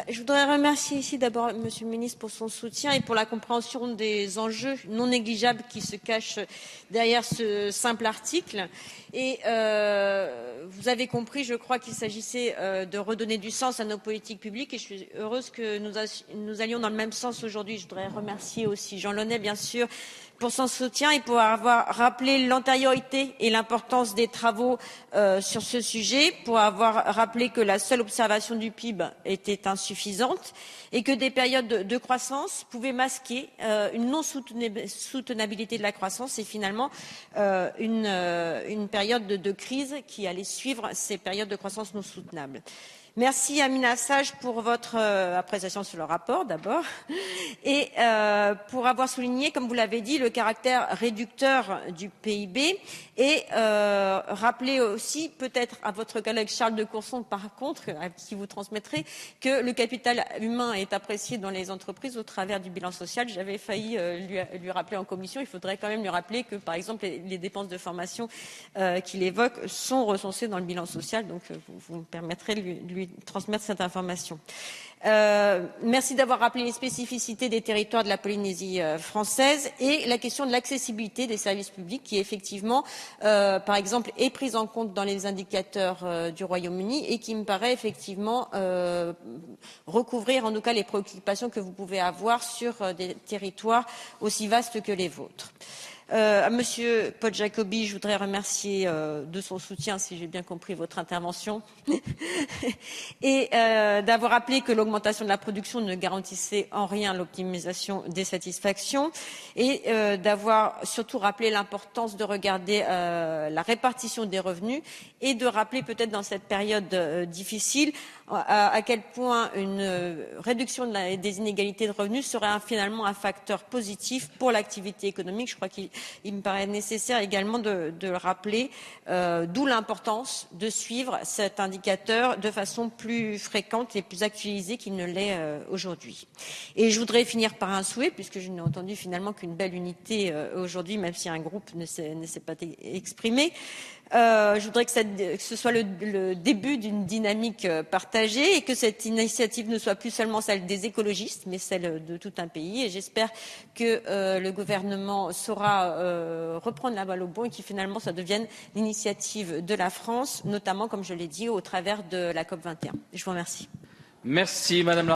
Je voudrais remercier ici d'abord Monsieur le ministre pour son soutien et pour la compréhension des enjeux non négligeables qui se cachent derrière ce simple article. Et vous avez compris, je crois, qu'il s'agissait de redonner du sens à nos politiques publiques et je suis heureuse que nous allions dans le même sens aujourd'hui. Je voudrais remercier aussi Jean Launay, bien sûr, pour son soutien et pour avoir rappelé l'antériorité et l'importance des travaux sur ce sujet, pour avoir rappelé que la seule observation du PIB était insuffisante et que des périodes de croissance pouvaient masquer une non-soutenabilité de la croissance et finalement une période de crise qui allait suivre ces périodes de croissance non soutenables. Merci Amina Sage pour votre appréciation sur le rapport d'abord et pour avoir souligné, comme vous l'avez dit, le caractère réducteur du PIB et rappeler aussi peut-être à votre collègue Charles de Courson par contre, à qui vous transmettrez, que le capital humain est apprécié dans les entreprises au travers du bilan social. J'avais failli lui rappeler en commission, il faudrait quand même lui rappeler que par exemple les dépenses de formation qu'il évoque sont recensées dans le bilan social, donc vous me permettrez de lui transmettre cette information. Merci d'avoir rappelé les spécificités des territoires de la Polynésie française et la question de l'accessibilité des services publics qui effectivement, par exemple, est prise en compte dans les indicateurs du Royaume-Uni et qui me paraît effectivement recouvrir en tout cas les préoccupations que vous pouvez avoir sur des territoires aussi vastes que les vôtres. À Monsieur Podjakobi, je voudrais remercier de son soutien, si j'ai bien compris votre intervention, et d'avoir rappelé que l'augmentation de la production ne garantissait en rien l'optimisation des satisfactions, et d'avoir surtout rappelé l'importance de regarder la répartition des revenus et de rappeler peut-être dans cette période difficile à quel point une réduction des inégalités de revenus serait finalement un facteur positif pour l'activité économique. Je crois qu'il me paraît nécessaire également de le rappeler, d'où l'importance de suivre cet indicateur de façon plus fréquente et plus actualisée qu'il ne l'est aujourd'hui. Et je voudrais finir par un souhait, puisque je n'ai entendu finalement qu'une belle unité aujourd'hui, même si un groupe ne s'est pas exprimé. Je voudrais que ce soit le début d'une dynamique partagée et que cette initiative ne soit plus seulement celle des écologistes, mais celle de tout un pays. Et j'espère que le gouvernement saura reprendre la balle au bond et que finalement ça devienne l'initiative de la France, notamment, comme je l'ai dit, au travers de la COP 21. Je vous remercie. Merci, Madame la